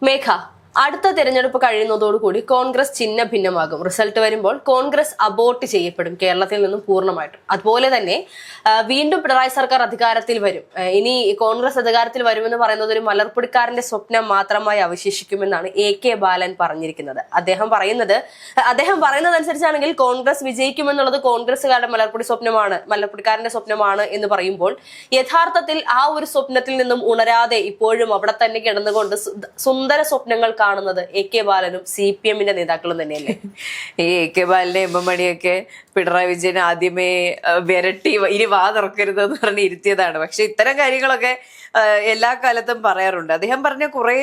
മേഘ, അടുത്ത തെരഞ്ഞെടുപ്പ് കഴിയുന്നതോടുകൂടി കോൺഗ്രസ് ചിഹ്ന ഭിന്നമാകും. റിസൾട്ട് വരുമ്പോൾ കോൺഗ്രസ് അബോർട്ട് ചെയ്യപ്പെടും കേരളത്തിൽ നിന്നും പൂർണ്ണമായിട്ടും. അതുപോലെ തന്നെ വീണ്ടും പിണറായി സർക്കാർ അധികാരത്തിൽ വരും. ഇനി കോൺഗ്രസ് അധികാരത്തിൽ വരുമെന്ന് പറയുന്നത് ഒരു മലർപ്പൊടിക്കാരന്റെ സ്വപ്നം മാത്രമായി അവശേഷിക്കുമെന്നാണ് AK ബാലൻ പറഞ്ഞിരിക്കുന്നത്. അദ്ദേഹം പറയുന്നതനുസരിച്ചാണെങ്കിൽ കോൺഗ്രസ് വിജയിക്കുമെന്നുള്ളത് കോൺഗ്രസുകാരുടെ മലർപ്പൊടിക്കാരന്റെ സ്വപ്നമാണ് എന്ന് പറയുമ്പോൾ യഥാർത്ഥത്തിൽ ആ ഒരു സ്വപ്നത്തിൽ നിന്നും ഉണരാതെ ഇപ്പോഴും അവിടെ തന്നെ കിടന്നുകൊണ്ട് സുന്ദര സ്വപ്നങ്ങൾ കാണുന്നത് AK ബാലനും CPM-ന്റെ നേതാക്കളും തന്നെയല്ലേ? ഈ AK ബാലനെ എം മണിയൊക്കെ പിണറായി വിജയൻ ആദ്യമേ വിരട്ടി ഇനി വാ തുറക്കരുതെന്ന് പറഞ്ഞ് ഇരുത്തിയതാണ്. പക്ഷെ ഇത്തരം കാര്യങ്ങളൊക്കെ എല്ലാ കാലത്തും പറയാറുണ്ട്. അദ്ദേഹം പറഞ്ഞ കുറെ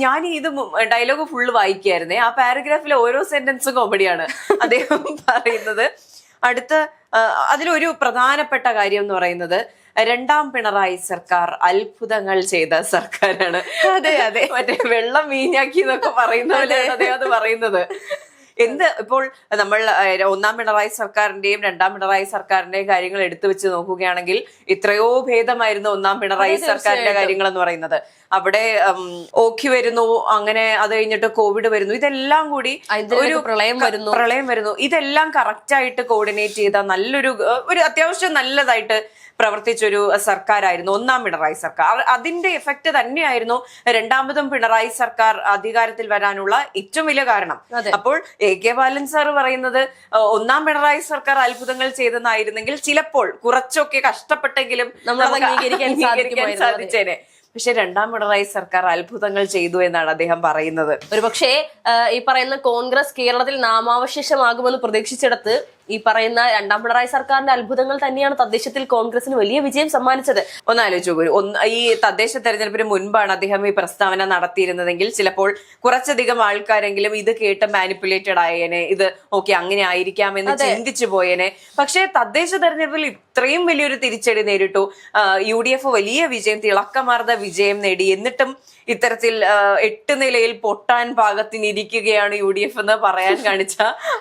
ഞാൻ ഇത് ഡയലോഗ് ഫുള്ള് വായിക്കായിരുന്നേ. ആ പാരഗ്രാഫിലെ ഓരോ സെന്റൻസും കോമഡിയാണ് അദ്ദേഹം പറയുന്നത്. അതിലൊരു പ്രധാനപ്പെട്ട കാര്യം എന്ന് പറയുന്നത് രണ്ടാം പിണറായി സർക്കാർ അത്ഭുതങ്ങൾ ചെയ്ത സർക്കാരാണ്. അതെ അതെ, മറ്റേ വെള്ളം വീഞ്ഞാക്കി എന്നൊക്കെ പറയുന്ന പോലെയാണ് അദ്ദേഹം അത് പറയുന്നത്. ഇപ്പോൾ നമ്മൾ ഒന്നാം പിണറായി സർക്കാരിന്റെയും രണ്ടാം പിണറായി സർക്കാരിന്റെയും കാര്യങ്ങൾ എടുത്തു വെച്ച് നോക്കുകയാണെങ്കിൽ എത്രയോ ഭേദമായിരുന്നു ഒന്നാം പിണറായി സർക്കാരിന്റെ കാര്യങ്ങൾ എന്ന് പറയുന്നത്. അവിടെ ഓഖി വരുന്നു, അങ്ങനെ അത് കഴിഞ്ഞിട്ട് കോവിഡ് വരുന്നു, ഇതെല്ലാം കൂടി ഒരു പ്രളയം വരുന്നു, ഇതെല്ലാം കറക്റ്റായിട്ട് കോർഡിനേറ്റ് ചെയ്ത നല്ലൊരു അത്യാവശ്യം നല്ലതായിട്ട് പ്രവർത്തിച്ചൊരു സർക്കാരായിരുന്നു ഒന്നാം പിണറായി സർക്കാർ. അതിന്റെ എഫക്റ്റ് തന്നെയായിരുന്നു രണ്ടാമതും പിണറായി സർക്കാർ അധികാരത്തിൽ വരാനുള്ള ഏറ്റവും വലിയ കാരണം. അപ്പോൾ AK ബാലൻ സാർ പറയുന്നത് ഒന്നാം പിണറായി സർക്കാർ അത്ഭുതങ്ങൾ ചെയ്തെന്നായിരുന്നെങ്കിൽ ചിലപ്പോൾ കുറച്ചൊക്കെ കഷ്ടപ്പെട്ടെങ്കിലും അംഗീകരിക്കാൻ സാധിച്ചേനെ. പക്ഷെ രണ്ടാം പിണറായി സർക്കാർ അത്ഭുതങ്ങൾ ചെയ്തു എന്നാണ് അദ്ദേഹം പറയുന്നത്. ഒരുപക്ഷെ ഈ പറയുന്ന കോൺഗ്രസ് കേരളത്തിൽ നാമാവശേഷമാകുമെന്ന് പ്രതീക്ഷിച്ചിടത്ത് ഈ പറയുന്ന രണ്ടാം പിണറായി സർക്കാരിന്റെ അത്ഭുതങ്ങൾ തന്നെയാണ് തദ്ദേശത്തിൽ കോൺഗ്രസിന് വലിയ വിജയം സമ്മാനിച്ചത്. ഒന്നാലോചിച്ചു, ഈ തദ്ദേശ തെരഞ്ഞെടുപ്പിന് മുൻപാണ് അദ്ദേഹം ഈ പ്രസ്താവന നടത്തിയിരുന്നതെങ്കിൽ ചിലപ്പോൾ കുറച്ചധികം ആൾക്കാരെങ്കിലും ഇത് കേട്ട് മാനിപ്പുലേറ്റഡ് ആയേനെ, ഇത് ഓക്കെ അങ്ങനെ ആയിരിക്കാമെന്ന് ചിന്തിച്ചു പോയേനെ. പക്ഷെ തദ്ദേശ തെരഞ്ഞെടുപ്പിൽ ഇത്രയും വലിയൊരു തിരിച്ചടി നേരിട്ടു. UDF വലിയ വിജയം, തിളക്കമാർന്ന വിജയം നേടി. എന്നിട്ടും ഇത്തരത്തിൽ 8 നിലയിൽ പൊട്ടാൻ പാകത്തിനിരിക്കുകയാണ് UDF എന്ന് പറയാൻ കാണിച്ച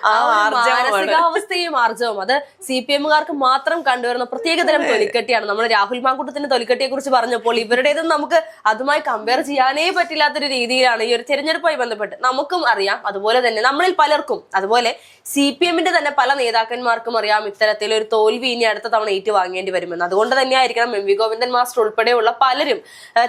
ആ മാനസികാവസ്ഥയും ആർജവും അത് CPM-കാർക്ക് മാത്രം കണ്ടുവരുന്ന പ്രത്യേകതരം തൊലിക്കെട്ടിയാണ്. നമ്മൾ രാഹുൽ മാങ്കൂട്ടത്തിന്റെ തൊലിക്കെട്ടിയെ കുറിച്ച് പറഞ്ഞപ്പോൾ ഇവരുടേതും നമുക്ക് അതുമായി കമ്പയർ ചെയ്യാനേ പറ്റില്ലാത്തൊരു രീതിയിലാണ് ഈ ഒരു തെരഞ്ഞെടുപ്പുമായി ബന്ധപ്പെട്ട് നമുക്കും അറിയാം. അതുപോലെ തന്നെ നമ്മളിൽ പലർക്കും, അതുപോലെ CPM-ന്റെ തന്നെ പല നേതാക്കന്മാർക്കും അറിയാം ഇത്തരത്തിൽ ഒരു തോൽവി ഇനി അടുത്ത തവണ ഏറ്റുവാങ്ങേണ്ടി വരുമെന്ന്. അതുകൊണ്ട് തന്നെയായിരിക്കണം MV ഗോവിന്ദൻ മാസ്റ്റർ ഉൾപ്പെടെയുള്ള പലരും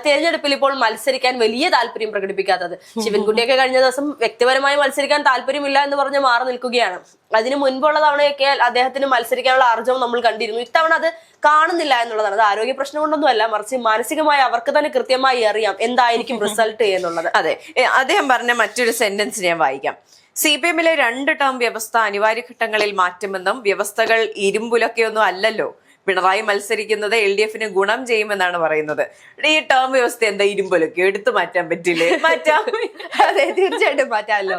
തെരഞ്ഞെടുപ്പിൽ ഇപ്പോൾ മത്സരിക്കാൻ വലിയ താല്പര്യം പ്രകടിപ്പിക്കാത്തത്. ശിവൻകുട്ടിയൊക്കെ കഴിഞ്ഞ ദിവസം വ്യക്തിപരമായി മത്സരിക്കാൻ താല്പര്യമില്ല എന്ന് പറഞ്ഞ് മാറി നിൽക്കുകയാണ്. അതിന് മുൻപുള്ള തവണയൊക്കെ അദ്ദേഹത്തിന് മത്സരിക്കാനുള്ള ആർജവം നമ്മൾ കണ്ടിരുന്നു. ഇത്തവണ അത് കാണുന്നില്ല എന്നുള്ളതാണ്. അത് ആരോഗ്യ പ്രശ്നം കൊണ്ടൊന്നുമല്ല, മറിച്ച് മാനസികമായി അവർക്ക് തന്നെ കൃത്യമായി അറിയാം എന്തായിരിക്കും റിസൾട്ട് എന്നുള്ളത്. അതെ, അദ്ദേഹം പറഞ്ഞ മറ്റൊരു സെന്റൻസ് ഞാൻ വായിക്കാം. CPM-ലെ 2 ടേം വ്യവസ്ഥ അനിവാര്യ ഘട്ടങ്ങളിൽ മാറ്റുമെന്നും വ്യവസ്ഥകൾ ഇരുമ്പുലൊക്കെയൊന്നും അല്ലല്ലോ, പിണറായി മത്സരിക്കുന്നത് LDF-ന് ഗുണം ചെയ്യുമെന്നാണ് പറയുന്നത്. ഈ ടേം വ്യവസ്ഥ എന്താ ഇരുമ്പൊലൊക്കെ എടുത്തു മാറ്റാൻ പറ്റില്ലേ? മാറ്റാം. അതെ, തീർച്ചയായിട്ടും മാറ്റാമല്ലോ.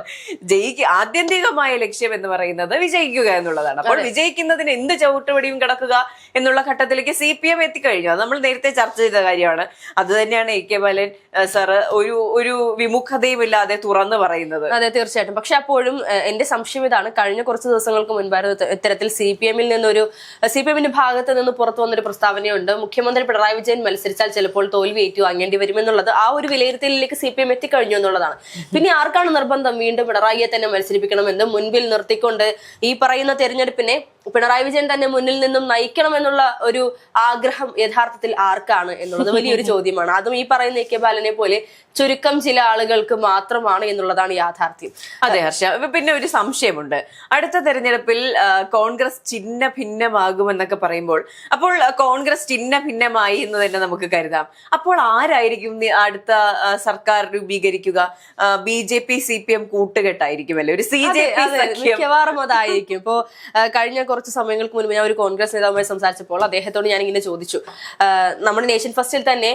ആത്യന്തികമായ ലക്ഷ്യം എന്ന് പറയുന്നത് വിജയിക്കുക എന്നുള്ളതാണ്. അപ്പോൾ വിജയിക്കുന്നതിന് എന്ത് ചവിട്ടുപടിയും കിടക്കുക എന്നുള്ള ഘട്ടത്തിലേക്ക് CPM എത്തിക്കഴിഞ്ഞു. അത് നമ്മൾ നേരത്തെ ചർച്ച ചെയ്ത കാര്യമാണ്. അത് തന്നെയാണ് AK ബാലൻ സാർ ഒരു വിമുഖതയും ഇല്ലാതെ തുറന്നു പറയുന്നത്. അതെ, തീർച്ചയായിട്ടും. പക്ഷെ അപ്പോഴും എന്റെ സംശയം ഇതാണ്, കഴിഞ്ഞ കുറച്ച് ദിവസങ്ങൾക്ക് മുൻപായിരുന്നു ഇത്തരത്തിൽ CPM-ന്റെ ഭാഗത്ത് നിന്ന് പുറത്തു വന്നൊരു പ്രസ്താവനയുണ്ട്. മുഖ്യമന്ത്രി പിണറായി വിജയൻ മത്സരിച്ചാൽ ചിലപ്പോൾ തോൽവി ഏറ്റുവാങ്ങേണ്ടി വരുമെന്നുള്ളത്. ആ ഒരു വിലയിരുത്തലിലേക്ക് CPM എത്തിക്കഴിഞ്ഞു എന്നുള്ളതാണ്. പിന്നെ ആർക്കാണ് നിർബന്ധം വീണ്ടും പിണറായിയെ തന്നെ മത്സരിപ്പിക്കണമെന്ന് മുൻപിൽ നിർത്തിക്കൊണ്ട് ഈ പറയുന്ന തെരഞ്ഞെടുപ്പിനെ പിണറായി വിജയൻ തന്നെ മുന്നിൽ നിന്നും നയിക്കണം എന്നുള്ള ഒരു ആഗ്രഹം യഥാർത്ഥത്തിൽ ആർക്കാണ് എന്നുള്ളത് വലിയൊരു ചോദ്യമാണ്. അതും ഈ പറയുന്ന AK ബാലനെ പോലെ ചുരുക്കം ചില ആളുകൾക്ക് മാത്രമാണ് എന്നുള്ളതാണ് യാഥാർത്ഥ്യം. അതെ ഹർഷ, പിന്നെ ഒരു സംശയമുണ്ട്. അടുത്ത തെരഞ്ഞെടുപ്പിൽ കോൺഗ്രസ് ചിഹ്ന ഭിന്നമാകുമെന്നൊക്കെ പറയുമ്പോൾ, അപ്പോൾ കോൺഗ്രസ് ചിഹ്ന ഭിന്നമായി എന്ന് തന്നെ നമുക്ക് കരുതാം. അപ്പോൾ ആരായിരിക്കും അടുത്ത സർക്കാർ രൂപീകരിക്കുക? BJP CPM കൂട്ടുകെട്ടായിരിക്കുമല്ലേ, ഒരു CJP മിക്കവാറും അതായിരിക്കും. ഇപ്പോ കഴിഞ്ഞ കുറച്ച് സമയങ്ങൾക്ക് മുൻപ് ഞാൻ ഒരു കോൺഗ്രസ് നേതാവുമായി സംസാരിച്ചപ്പോൾ അദ്ദേഹത്തോട് ഞാൻ ഇങ്ങനെ ചോദിച്ചു. നമ്മുടെ നേഷൻ ഫസ്റ്റിൽ തന്നെ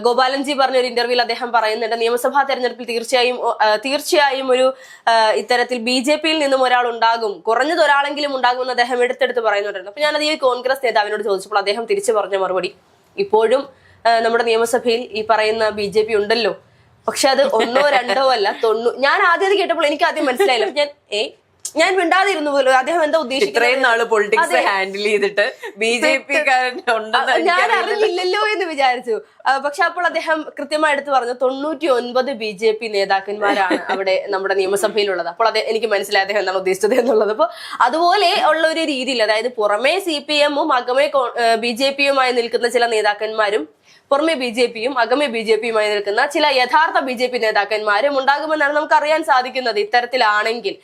ഗോപാലൻജി പറഞ്ഞ ഒരു ഇന്റർവ്യൂവിൽ അദ്ദേഹം പറയുന്നുണ്ട്, നിയമസഭാ തെരഞ്ഞെടുപ്പിൽ തീർച്ചയായും ഒരു ഇത്തരത്തിൽ BJP-യിൽ നിന്നും ഒരാൾ ഉണ്ടാകും, കുറഞ്ഞത് ഒരാളെങ്കിലും ഉണ്ടാകുമെന്ന് അദ്ദേഹം എടുത്തെടുത്ത് പറയുന്നുണ്ടായിരുന്നു. അപ്പൊ ഞാനത് ഈ കോൺഗ്രസ് നേതാവിനോട് ചോദിച്ചപ്പോൾ അദ്ദേഹം തിരിച്ചു പറഞ്ഞ മറുപടി, ഇപ്പോഴും നമ്മുടെ നിയമസഭയിൽ ഈ പറയുന്ന BJP ഉണ്ടല്ലോ, പക്ഷെ അത് 1 2 അല്ല 90. ഞാൻ ആദ്യം കേട്ടപ്പോൾ എനിക്ക് ആദ്യം മനസ്സിലായില്ല. ഞാൻ ഞാൻ മിണ്ടാതിരുന്നു പോലും അദ്ദേഹം എന്താ ഉദ്ദേശിക്കുന്നത്. ഇത്രയും നാള് പൊളിറ്റിക്സ് ഹാൻഡിൽ ചെയ്തിട്ട് BJP കാരൻ ഉണ്ടെന്ന് ഞാൻ അറിഞ്ഞില്ലല്ലോ എന്ന് വിചാരിച്ചു. പക്ഷെ അപ്പോൾ അദ്ദേഹം കൃത്യമായി എടുത്തു പറഞ്ഞു 99 BJP നേതാക്കന്മാരാണ് അവിടെ നമ്മുടെ നിയമസഭയിലുള്ളത്. അപ്പോൾ എനിക്ക് മനസ്സിലായി അദ്ദേഹം എന്താണ് ഉദ്ദേശിച്ചത് എന്നുള്ളത്. അപ്പൊ അതുപോലെ ഉള്ള ഒരു രീതിയിൽ, അതായത് പുറമേ CPM-ഉം അകമേ BJP-യുമായി നിൽക്കുന്ന ചില നേതാക്കന്മാരും, പുറമെ BJP-യും അകമേ BJP-യുമായി നിൽക്കുന്ന ചില യഥാർത്ഥ BJP നേതാക്കന്മാരും ഉണ്ടാകുമെന്നാണ് നമുക്ക് അറിയാൻ സാധിക്കുന്നത് ഇത്തരത്തിലാണെങ്കിൽ.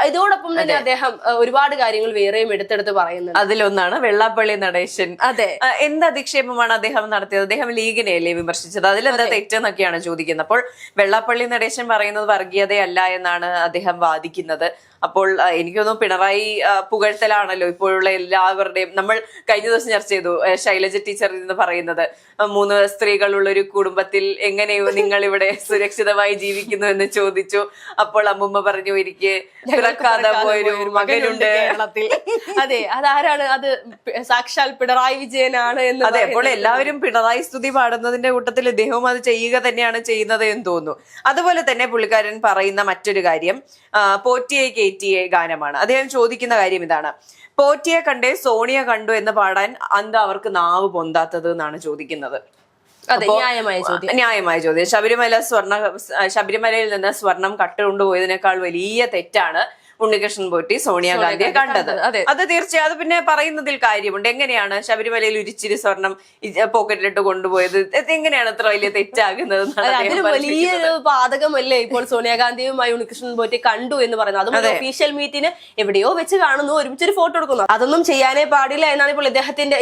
ഇതോടൊപ്പം തന്നെ അദ്ദേഹം ഒരുപാട് കാര്യങ്ങൾ വേറെയും എടുത്തെടുത്ത് പറയുന്നുണ്ട്. അതിലൊന്നാണ് വെള്ളാപ്പള്ളി നടേശൻ. അതെ, എന്ത് അധിക്ഷേപമാണ് അദ്ദേഹം നടത്തിയത്? അദ്ദേഹം ലീഗിനെയല്ലേ വിമർശിച്ചത്? അതിലെന്താ തെറ്റെന്നൊക്കെയാണ് ചോദിക്കുന്നത്. അപ്പോൾ വെള്ളാപ്പള്ളി നടേശൻ പറയുന്നത് വർഗീയതയല്ല എന്നാണ് അദ്ദേഹം വാദിക്കുന്നത്. അപ്പോൾ എനിക്ക് തോന്നുന്നു പിണറായി പുകഴ്ത്തലാണല്ലോ ഇപ്പോഴുള്ള എല്ലാവരുടെയും. നമ്മൾ കഴിഞ്ഞ ദിവസം ചർച്ച ചെയ്തു, ശൈലജ ടീച്ചർ എന്ന് പറയുന്നത് 3 സ്ത്രീകളുള്ള ഒരു കുടുംബത്തിൽ എങ്ങനെയോ നിങ്ങൾ ഇവിടെ സുരക്ഷിതമായി ജീവിക്കുന്നു എന്ന് ചോദിച്ചു. അപ്പോൾ അമ്മുമ്മ പറഞ്ഞു, എനിക്ക് പിറക്കാതെ പോയൊരു മകനുണ്ട് കേരളത്തിൽ. അതെ, അതാരാണ്? അത് സാക്ഷാൽ പിണറായി വിജയനാണ് എന്ന്. അതെ, അപ്പോൾ എല്ലാവരും പിണറായി സ്തുതി പാടുന്നതിന്റെ കൂട്ടത്തിൽ ഇദ്ദേഹവും അത് ചെയ്യുക തന്നെയാണ് ചെയ്യുന്നത് എന്ന് തോന്നുന്നു. അതുപോലെ തന്നെ പുള്ളിക്കാരൻ പറയുന്ന മറ്റൊരു കാര്യം പോറ്റിയെ കേറ്റിയെ ഗാനമാണ്. അദ്ദേഹം ചോദിക്കുന്ന കാര്യം ഇതാണ്: പോറ്റിയെ കണ്ടേ സോണിയ കണ്ടു എന്ന് പാടാൻ എന്താ അവർക്ക് നാവ് പൊന്താത്തത് എന്നാണ് ചോദിക്കുന്നത്. ന്യായമായ ചോദ്യം. ശബരിമലയിൽ നിന്ന് സ്വർണം കട്ടുകൊണ്ടുപോയതിനേക്കാൾ വലിയ തെറ്റാണ് ഉണ്ണികൃഷ്ണൻ പോറ്റി സോണിയാഗാന്ധിയെ കണ്ടത്. അത് തീർച്ചയായും അത് പിന്നെ പറയുന്നതിൽ കാര്യമുണ്ട്. എങ്ങനെയാണ് ശബരിമലയിൽ ഒരിച്ചിരി സ്വർണം പോക്കറ്റിലിട്ട് കൊണ്ടുപോയത്? എങ്ങനെയാണ് അത്ര വലിയ തെറ്റാകുന്നത്? വലിയൊരു പാതകമല്ലേ ഇപ്പോൾ സോണിയാഗാന്ധിയുമായി ഉണ്ണികൃഷ്ണൻ പോറ്റി കണ്ടു എന്ന് പറയുന്നത്. അതുപോലെ ഒഫീഷ്യൽ മീറ്റിന് എവിടെയോ വെച്ച് കാണുന്നു, ഒരുമിച്ചൊരു ഫോട്ടോ എടുക്കുന്നു. അതൊന്നും ചെയ്യാനേ പാടില്ല എന്നാണ് ഇപ്പോൾ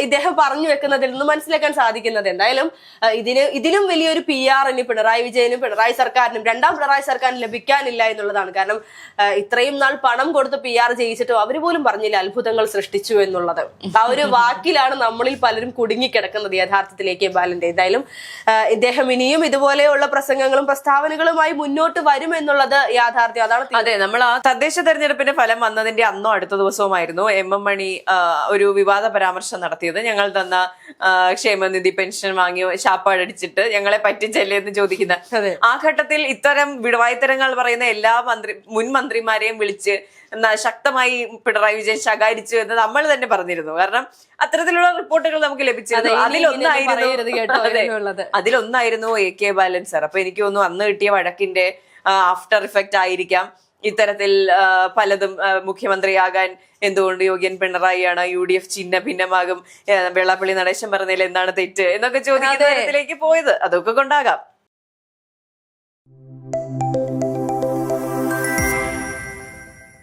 ഇദ്ദേഹം പറഞ്ഞു വെക്കുന്നതിൽ നിന്ന് മനസ്സിലാക്കാൻ സാധിക്കുന്നത്. എന്തായാലും ഇതിലും വലിയൊരു PR ഇനി പിണറായി വിജയനും പിണറായി സർക്കാരിനും, രണ്ടാം പിണറായി സർക്കാരിനും ലഭിക്കാനില്ല എന്നുള്ളതാണ്. കാരണം ഇത്രയും നാൾ പണം കൊടുത്ത് PR ചെയ്യിച്ചിട്ടോ അവര് പോലും പറഞ്ഞില്ല അത്ഭുതങ്ങൾ സൃഷ്ടിച്ചു എന്നുള്ളത്. ആ ഒരു വാക്കിലാണ് നമ്മളിൽ പലരും കുടുങ്ങിക്കിടക്കുന്നത് യഥാർത്ഥത്തിലേക്ക് ബാലന്റെ. എന്തായാലും ഇദ്ദേഹം ഇനിയും ഇതുപോലെയുള്ള പ്രസംഗങ്ങളും പ്രസ്താവനകളുമായി മുന്നോട്ട് വരും എന്നുള്ളത് യാഥാർത്ഥ്യം. അതാണ്. അതെ, നമ്മൾ ആ തദ്ദേശ തെരഞ്ഞെടുപ്പിന്റെ ഫലം വന്നതിന്റെ അന്നോ അടുത്ത ദിവസവുമായിരുന്നു MM മണി ഒരു വിവാദ പരാമർശം നടത്തിയത്. ഞങ്ങൾ തന്ന ക്ഷേമനിധി പെൻഷൻ വാങ്ങി ശാപ്പാടടിച്ചിട്ട് ഞങ്ങളെ പറ്റിച്ചല്ലേ എന്ന് ചോദിക്കുന്ന ആ ഘട്ടത്തിൽ ഇത്തരം വിടവായ്ത്തരങ്ങൾ പറയുന്ന എല്ലാ മുൻ മന്ത്രിമാരെയും വിളിച്ച് ശക്തമായി പിണറായി വിജയൻ ശകാരിച്ചു എന്ന് നമ്മൾ തന്നെ പറഞ്ഞിരുന്നു. കാരണം അത്തരത്തിലുള്ള റിപ്പോർട്ടുകൾ നമുക്ക് ലഭിച്ചിരുന്നു. അതിലൊന്നായിരുന്നു AK ബാലൻ സാർ. അപ്പൊ എനിക്ക് തോന്നുന്നു അന്ന് കിട്ടിയ വഴക്കിന്റെ ആഫ്റ്റർ ഇഫക്റ്റ് ആയിരിക്കാം ഇത്തരത്തിൽ പലതും. മുഖ്യമന്ത്രിയാകാൻ എന്തുകൊണ്ട് യോഗ്യൻ പിണറായിയാണ്, UDF ചിഹ്ന ഭിന്നമാകും, വെള്ളാപ്പള്ളി നടേശൻ പറഞ്ഞതിൽ എന്താണ് തെറ്റ് എന്നൊക്കെ ചോദിക്കുന്ന തരത്തിലേക്ക് പോയത്. അതൊക്കെ കൊണ്ടാകാം.